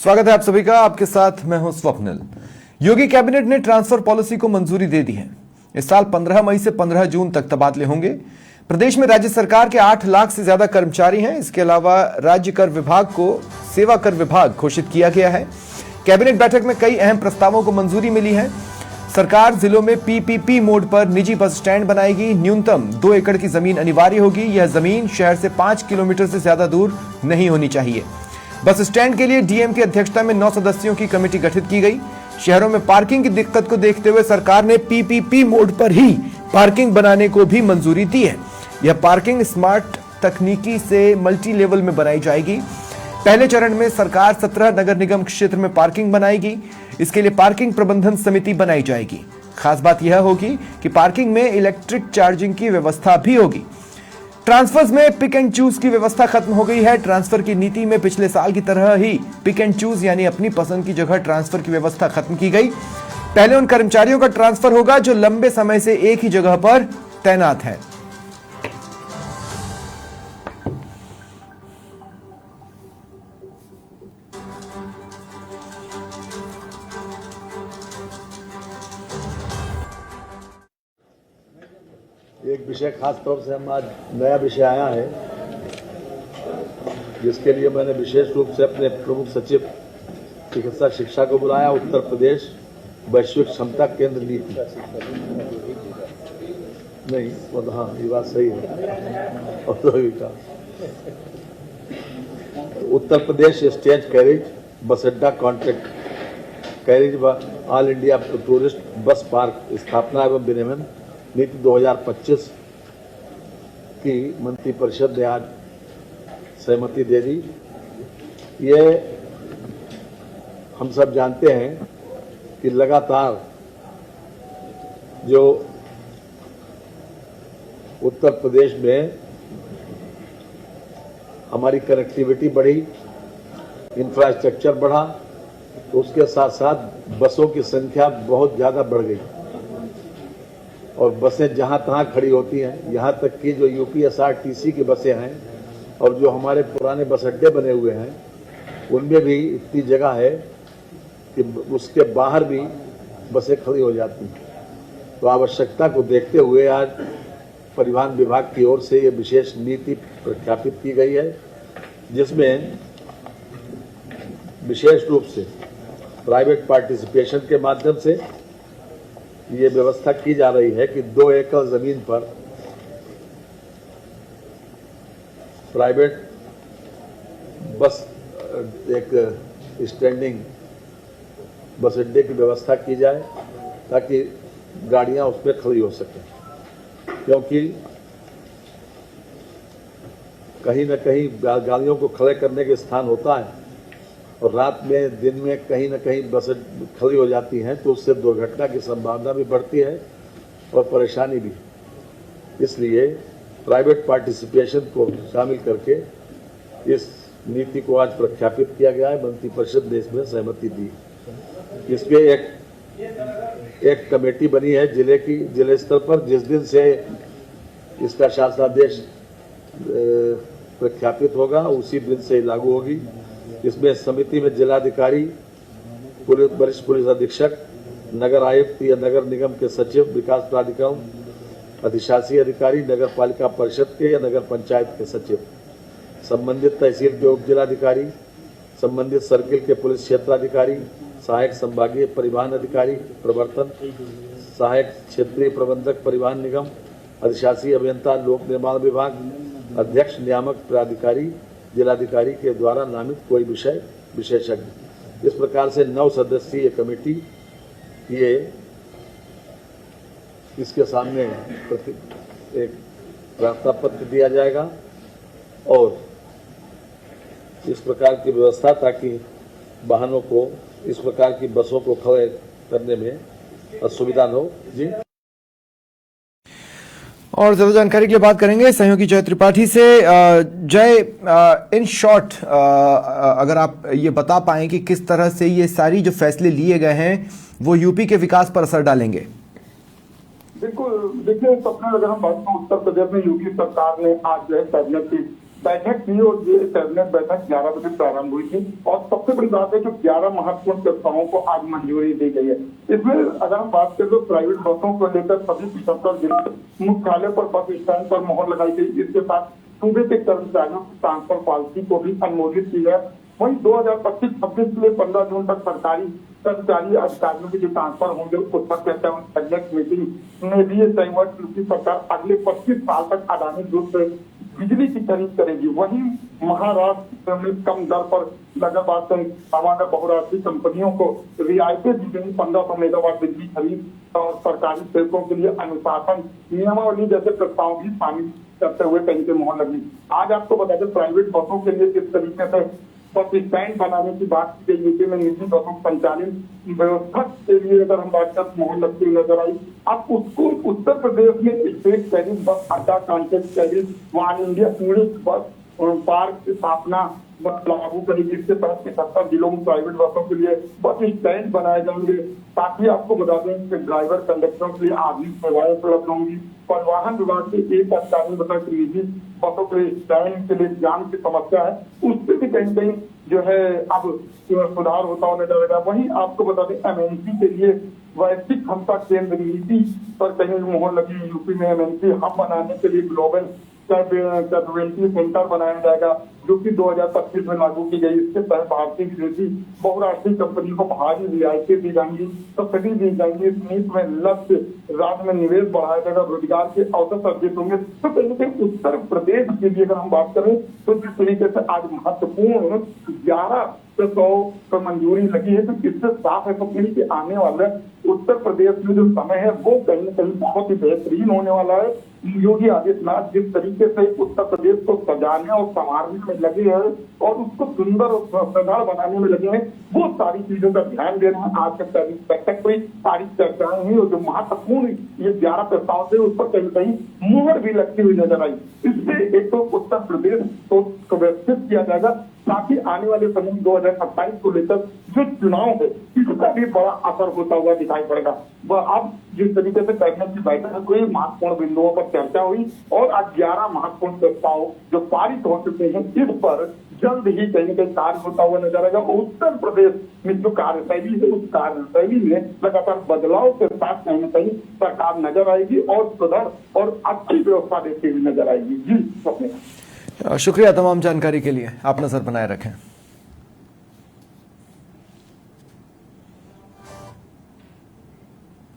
स्वागत है आप सभी का। आपके साथ मैं हूं स्वप्निल। योगी कैबिनेट ने ट्रांसफर पॉलिसी को मंजूरी दे दी है। इस साल 15 मई से 15 जून तक तबादले होंगे। प्रदेश में राज्य सरकार के 8 लाख से ज्यादा कर्मचारी हैं। इसके अलावा राज्य कर विभाग को सेवा कर विभाग घोषित किया गया है। कैबिनेट बैठक में कई अहम प्रस्तावों को मंजूरी मिली है। सरकार जिलों में पीपीपी मोड पर निजी बस स्टैंड बनाएगी। न्यूनतम 2 एकड़ की जमीन अनिवार्य होगी। यह जमीन शहर से 5 किलोमीटर से ज्यादा दूर नहीं होनी चाहिए। बस स्टैंड के लिए डीएम की अध्यक्षता में 9 सदस्यों की कमेटी गठित की गई। शहरों में पार्किंग की दिक्कत को देखते हुए सरकार ने पीपीपी मोड पर ही पार्किंग बनाने को भी मंजूरी दी है। यह पार्किंग स्मार्ट तकनीकी से मल्टी लेवल में बनाई जाएगी। पहले चरण में सरकार 17 नगर निगम क्षेत्र में पार्किंग बनाएगी। इसके लिए पार्किंग प्रबंधन समिति बनाई जाएगी। खास बात यह होगी कि पार्किंग में इलेक्ट्रिक चार्जिंग की व्यवस्था भी होगी। ट्रांसफर्स में पिक एंड चूज की व्यवस्था खत्म हो गई है। ट्रांसफर की नीति में पिछले साल की तरह ही पिक एंड चूज यानी अपनी पसंद की जगह ट्रांसफर की व्यवस्था खत्म की गई। पहले उन कर्मचारियों का ट्रांसफर होगा जो लंबे समय से एक ही जगह पर तैनात है। एक विषय खास तौर से हम आज नया विषय आया है, जिसके लिए मैंने विशेष रूप से अपने प्रमुख सचिव चिकित्सा शिक्षा को बुलाया। उत्तर प्रदेश वैश्विक क्षमता केंद्र नीति नहीं, हाँ ये बात सही है। उत्तर प्रदेश स्टेज कैरेज बस अड्डा कॉन्ट्रैक्ट कैरेज व all India tourist bus park स्थापना एवं विनियमन नीति 2025 की मंत्रिपरिषद ने आज सहमति दे दी। ये हम सब जानते हैं कि लगातार जो उत्तर प्रदेश में हमारी कनेक्टिविटी बढ़ी, इंफ्रास्ट्रक्चर बढ़ा, तो उसके साथ साथ बसों की संख्या बहुत ज़्यादा बढ़ गई और बसें जहां तहां खड़ी होती हैं। यहां तक कि जो यूपीएसआरटीसी की बसें हैं और जो हमारे पुराने बस अड्डे बने हुए हैं, उनमें भी इतनी जगह है कि उसके बाहर भी बसें खड़ी हो जाती हैं। तो आवश्यकता को देखते हुए आज परिवहन विभाग की ओर से ये विशेष नीति प्रख्यापित की गई है, जिसमें विशेष रूप से प्राइवेट पार्टिसिपेशन के माध्यम से ये व्यवस्था की जा रही है कि 2 एकड़ जमीन पर प्राइवेट बस एक स्टैंडिंग बस अड्डे की व्यवस्था की जाए ताकि गाड़ियां उसमें खड़ी हो सकें, क्योंकि कहीं न कहीं गाड़ियों को खड़े करने के स्थान होता है और रात में दिन में कहीं न कहीं बसें खड़ी हो जाती हैं, तो उससे दुर्घटना की संभावना भी बढ़ती है और परेशानी भी। इसलिए प्राइवेट पार्टिसिपेशन को शामिल करके इस नीति को आज प्रख्यापित किया गया है। मंत्रिपरिषद ने इसमें सहमति दी। इसमें एक कमेटी बनी है जिले स्तर पर, जिस दिन से इसका शासनादेश प्रख्यापित होगा उसी दिन से लागू होगी। इसमें समिति में जिलाधिकारी, वरिष्ठ पुलिस अधीक्षक, नगर आयुक्त या नगर निगम के सचिव, विकास प्राधिकरण, अधिशासी अधिकारी, नगर पालिका परिषद के या नगर पंचायत के सचिव, संबंधित तहसील के उप जिलाधिकारी, संबंधित सर्किल के पुलिस क्षेत्राधिकारी, सहायक संभागीय परिवहन अधिकारी प्रवर्तन, सहायक क्षेत्रीय प्रबंधक परिवहन निगम, अधिशासी अभियंता लोक निर्माण विभाग, अध्यक्ष नियामक प्राधिकारी, जिलाधिकारी के द्वारा नामित कोई विषय विशेषज्ञ। इस प्रकार से 9 सदस्यीय कमेटी ये इसके सामने एक प्रार्थना पत्र दिया जाएगा और इस प्रकार की व्यवस्था, ताकि वाहनों को, इस प्रकार की बसों को खड़े करने में असुविधा न हो। जी, और ज्यादा जानकारी के लिए बात करेंगे सहयोगी जय त्रिपाठी से। जय, इन शॉर्ट अगर आप ये बता पाएं कि किस तरह से ये सारी जो फैसले लिए गए हैं वो यूपी के विकास पर असर डालेंगे। बिल्कुल, देखिए सपने, अगर हम बात करें उत्तर प्रदेश में योगी सरकार ने आज जो है कैबिनेट की बैठक की और ये कैबिनेट बैठक 11 बजे प्रारंभ हुई थी और सबसे बड़ी बात है कि 11 महत्वपूर्ण प्रस्तावों को आज मंजूरी दी गई है। इसमें अगर हम बात करें तो प्राइवेट बसों को लेकर सभी 75 जिले मुख्यालय पर बस स्टैंड पर मोहर लगाई गई। इसके साथ सूबे के कर्मचारियों की ट्रांसफर पॉलिसी को भी अनुमोदित की है। वहीं 2025-26 के लिए 15 जून तक सरकारी कर्मचारी अधिकारियों के जो ट्रांसफर होंगे उसका कैबिनेट मीटिंग में भी सहमत की सरकार अगले 25 साल तक अडानी ग्रुप से बिजली की खरीद करेगी। वहीं महाराष्ट्र में कम दर पर लगातार हमारे बहुराष्ट्रीय कंपनियों को रियायतें दी गई। 1500 मेगावाट बिजली खरीद और सरकारी सेवकों के लिए अनुशासन नियमावली जैसे प्रस्ताव भी शामिल करते हुए कहीं से मोहर लगी। आज आपको बता दें प्राइवेट बसों के लिए किस तरीके से बस स्टैंड बनाने की बात की गई। यूपी में निजी बसों संचालित व्यवस्था के लिए अगर हम बात करें मोहर लगती हुई नजर आई। अब उसको उत्तर प्रदेश में स्टेट कैरियर बस अड्डा contract carrier one India tourist bus park की स्थापना लागू करेगी। इसके तहत 77 जिलों में प्राइवेट बसों के लिए बस स्टैंड बनाए जाएंगे ताकि आपको बता दें कि ड्राइवर कंडक्टरों के लिए आधुनिक सेवाएं उपलब्ध होंगी। परिवहन विभाग के एक अधिकारी ने बताया कि निजी बसों के स्टैंड के लिए जाम की समस्या है, उससे भी कहीं कहीं जो है अब सुधार होता होने लगेगा। वहीं आपको बता दें एमएनसी के लिए वैश्विक क्षमता केंद्र नीति पर कहीं मोहर लगी। यूपी में एमएनसी हब बनाने के लिए ग्लोबल कैपेबिलिटी सेंटर बनाया जाएगा जो कि 2025 में लागू की गई। इसके तहत भारतीय विदेशी बहुराष्ट्रीय कंपनी को भारी रियायतें दी जाएंगी, सब्सिडी दी जाएंगी। इस नीति में लक्ष्य राज्य में निवेश बढ़ाया जाएगा, रोजगार के अवसर सर्जित होंगे। तो कहीं ना कहीं उत्तर प्रदेश के लिए अगर हम बात करें तो जिस तरीके से आज महत्वपूर्ण 11 को मंजूरी लगी है तो इससे साफ है कि आने वाले उत्तर प्रदेश में जो समय है वो कहीं ना कहीं बहुत ही बेहतरीन होने वाला है। योगी आदित्यनाथ जिस तरीके से उत्तर प्रदेश को सजाने और संवारने में लगे हैं और उसको सुंदर और सुंदर बनाने में लगे हैं, वो सारी चीजों का ध्यान दे रहे हैं। आज तक कोई सारी चर्चाएं हुई और जो महत्वपूर्ण ये 11 प्रस्ताव थे उस पर कहीं कहीं मुहर भी लगती हुई नजर आई। इससे एक तो उत्तर प्रदेश को व्यवस्थित किया जाएगा ताकि आने वाले समय 2027 को लेकर जो चुनाव है इसका भी बड़ा असर होता हुआ दिखाई पड़ेगा। वह अब जिस तरीके से कैबिनेट की बैठक हुई, महत्वपूर्ण बिंदुओं पर चर्चा हुई और आज 11 महत्वपूर्ण प्रस्ताव जो पारित हो चुके हैं इस पर जल्द ही कहीं न कहीं कार्य होता हुआ नजर आएगा। उत्तर प्रदेश में जो कार्यशैली है उस कार्यशैली में लगातार बदलाव के साथ कहीं न कहीं सरकार नजर आएगी और सुधार और अच्छी व्यवस्था देती हुई नजर आएगी। जी, शुक्रिया तमाम जानकारी के लिए, आप नजर बनाए रखें।